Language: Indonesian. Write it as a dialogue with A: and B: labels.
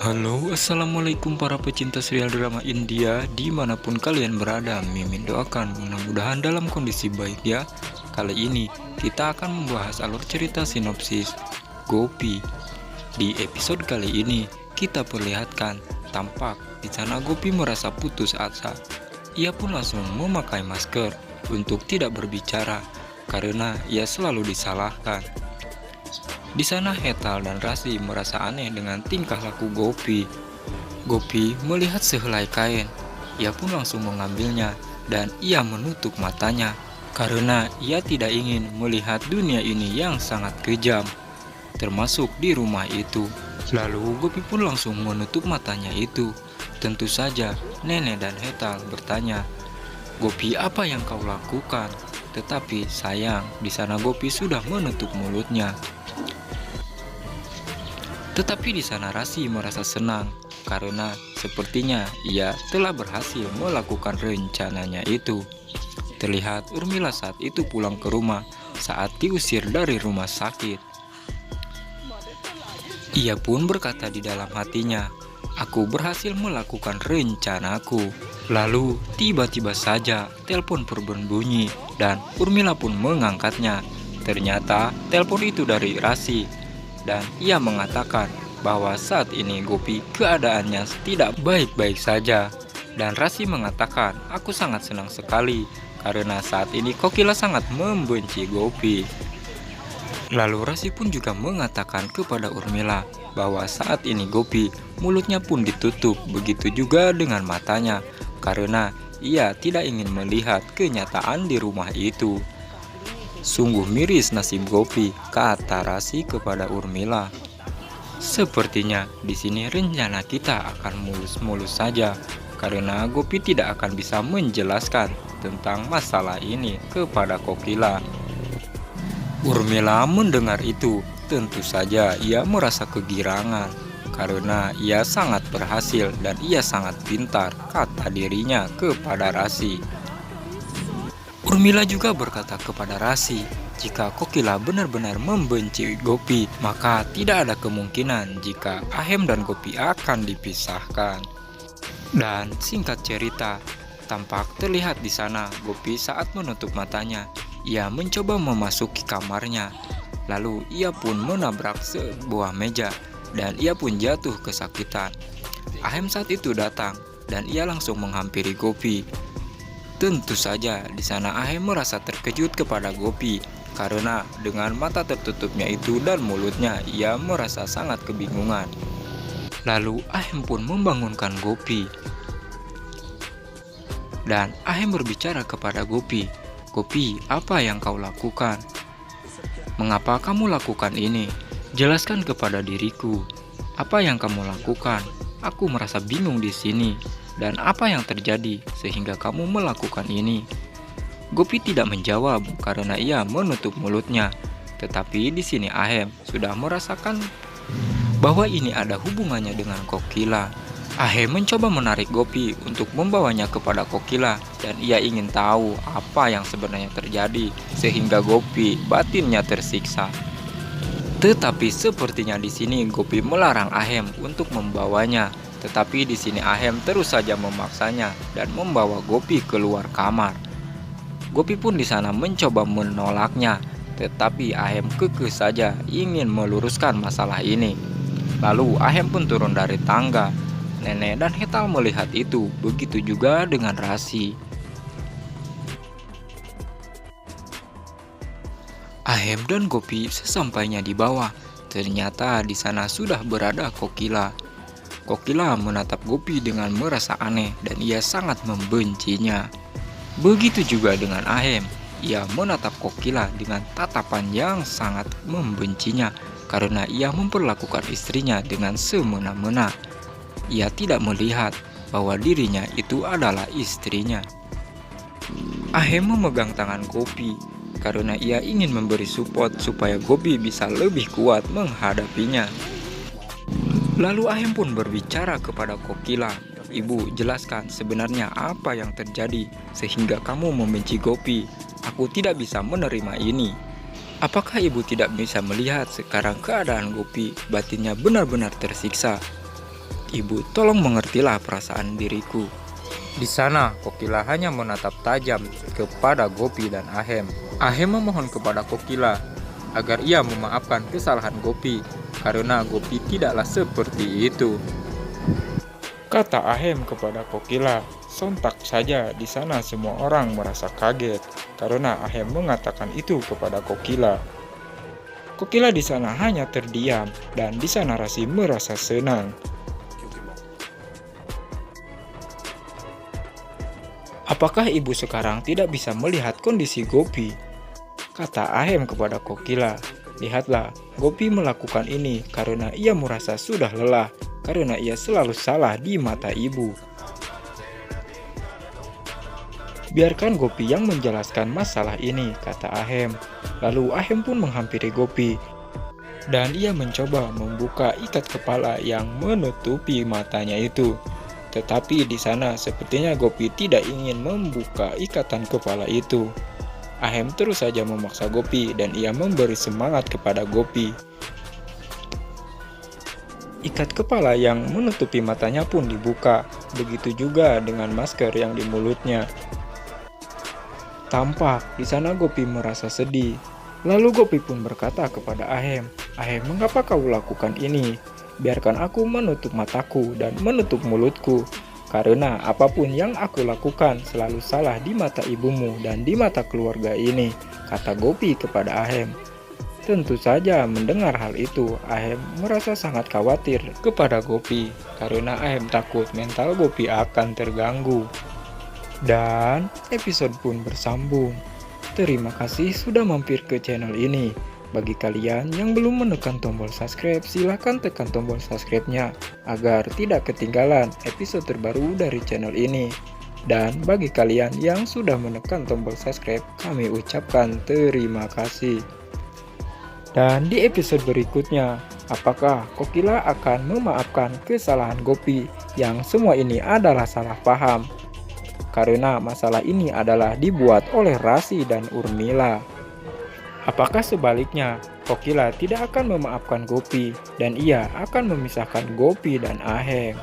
A: Halo, assalamualaikum para pecinta serial drama India dimanapun kalian berada. Mimin doakan mudah-mudahan dalam kondisi baik ya. Kali ini kita akan membahas alur cerita sinopsis Gopi. Di episode kali ini kita perlihatkan tampak di sana Gopi merasa putus asa. Ia pun langsung memakai masker untuk tidak berbicara karena ia selalu disalahkan. Di sana Hetal dan Rasi merasa aneh dengan tingkah laku Gopi. Gopi melihat sehelai kain. Ia pun langsung mengambilnya dan ia menutup matanya karena ia tidak ingin melihat dunia ini yang sangat kejam, termasuk di rumah itu. Lalu Gopi pun langsung menutup matanya itu. Tentu saja Nenek dan Hetal bertanya, "Gopi, apa yang kau lakukan?" Tetapi sayang, di sana Gopi sudah menutup mulutnya. Tetapi di sana Rasi merasa senang karena sepertinya ia telah berhasil melakukan rencananya itu. Terlihat Urmila saat itu pulang ke rumah saat diusir dari rumah sakit. Ia pun berkata di dalam hatinya, "Aku berhasil melakukan rencanaku." Lalu tiba-tiba saja telepon berbunyi dan Urmila pun mengangkatnya. Ternyata telepon itu dari Rasi. Dan ia mengatakan bahwa saat ini Gopi keadaannya tidak baik-baik saja. Dan Rasi mengatakan, "Aku sangat senang sekali karena saat ini Kokila sangat membenci Gopi." Lalu Rasi pun juga mengatakan kepada Urmila bahwa saat ini Gopi mulutnya pun ditutup, begitu juga dengan matanya karena ia tidak ingin melihat kenyataan di rumah itu. "Sungguh miris nasib Gopi," kata Rasi kepada Urmila. "Sepertinya di sini rencana kita akan mulus-mulus saja karena Gopi tidak akan bisa menjelaskan tentang masalah ini kepada Kokila." Urmila mendengar itu, tentu saja ia merasa kegirangan karena ia sangat berhasil dan ia sangat pintar, kata dirinya kepada Rasi. Urmila juga berkata kepada Rasi, jika Kokila benar-benar membenci Gopi, maka tidak ada kemungkinan jika Ahem dan Gopi akan dipisahkan. Dan singkat cerita, tampak terlihat di sana Gopi saat menutup matanya. Ia mencoba memasuki kamarnya, lalu ia pun menabrak sebuah meja dan ia pun jatuh kesakitan. Ahem saat itu datang dan ia langsung menghampiri Gopi. Tentu saja di sana Ahem merasa terkejut kepada Gopi karena dengan mata tertutupnya itu dan mulutnya ia merasa sangat kebingungan. Lalu Ahem pun membangunkan Gopi. Dan Ahem berbicara kepada Gopi, "Gopi, apa yang kau lakukan? Mengapa kamu lakukan ini? Jelaskan kepada diriku. Apa yang kamu lakukan? Aku merasa bingung di sini. Dan apa yang terjadi sehingga kamu melakukan ini?" Gopi tidak menjawab karena ia menutup mulutnya. Tetapi di sini Ahem sudah merasakan bahwa ini ada hubungannya dengan Kokila. Ahem mencoba menarik Gopi untuk membawanya kepada Kokila dan ia ingin tahu apa yang sebenarnya terjadi sehingga Gopi batinnya tersiksa. Tetapi sepertinya di sini Gopi melarang Ahem untuk membawanya. Tetapi di sini Ahem terus saja memaksanya dan membawa Gopi keluar kamar. Gopi pun di sana mencoba menolaknya, tetapi Ahem kekeh saja ingin meluruskan masalah ini. Lalu Ahem pun turun dari tangga. Nenek dan Hetal melihat itu, begitu juga dengan Rasi. Ahem dan Gopi sesampainya di bawah, ternyata di sana sudah berada Kokila. Kokila menatap Gopi dengan merasa aneh dan ia sangat membencinya. Begitu juga dengan Ahem, ia menatap Kokila dengan tatapan yang sangat membencinya karena ia memperlakukan istrinya dengan semena-mena. Ia tidak melihat bahwa dirinya itu adalah istrinya. Ahem memegang tangan Gopi karena ia ingin memberi support supaya Gopi bisa lebih kuat menghadapinya. Lalu Ahem pun berbicara kepada Kokila, "Ibu, jelaskan sebenarnya apa yang terjadi sehingga kamu membenci Gopi. Aku tidak bisa menerima ini. Apakah ibu tidak bisa melihat sekarang keadaan Gopi batinnya benar-benar tersiksa?" Ibu, tolong mengertilah perasaan diriku." Di sana, Kokila hanya menatap tajam kepada Gopi dan Ahem. Ahem memohon kepada Kokila agar ia memaafkan kesalahan Gopi, karena Gopi tidaklah seperti itu. Kata Ahem kepada Kokila. Sontak saja di sana semua orang merasa kaget karena Ahem mengatakan itu kepada Kokila. Kokila di sana hanya terdiam dan di sana Rasi merasa senang. "Apakah ibu sekarang tidak bisa melihat kondisi Gopi?" kata Ahem kepada Kokila. "Lihatlah, Gopi melakukan ini karena ia merasa sudah lelah, karena ia selalu salah di mata ibu. Biarkan Gopi yang menjelaskan masalah ini," kata Ahem. Lalu Ahem pun menghampiri Gopi dan ia mencoba membuka ikat kepala yang menutupi matanya itu. Tetapi di sana sepertinya Gopi tidak ingin membuka ikatan kepala itu. Ahem terus saja memaksa Gopi dan ia memberi semangat kepada Gopi. Ikat kepala yang menutupi matanya pun dibuka, begitu juga dengan masker yang di mulutnya. Tampak di sana Gopi merasa sedih. Lalu Gopi pun berkata kepada Ahem, "Ahem, mengapa kau lakukan ini? Biarkan aku menutup mataku dan menutup mulutku. Karena apapun yang aku lakukan selalu salah di mata ibumu dan di mata keluarga ini," kata Gopi kepada Ahem. Tentu saja mendengar hal itu, Ahem merasa sangat khawatir kepada Gopi karena Ahem takut mental Gopi akan terganggu. Dan episode pun bersambung. Terima kasih sudah mampir ke channel ini. Bagi kalian yang belum menekan tombol subscribe, silahkan tekan tombol subscribe-nya agar tidak ketinggalan episode terbaru dari channel ini. Dan bagi kalian yang sudah menekan tombol subscribe, kami ucapkan terima kasih. Dan di episode berikutnya, apakah Kokila akan memaafkan kesalahan Gopi yang semua ini adalah salah paham? Karena masalah ini adalah dibuat oleh Rasi dan Urmila. Apakah sebaliknya, Kokila tidak akan memaafkan Gopi dan ia akan memisahkan Gopi dan Ahem?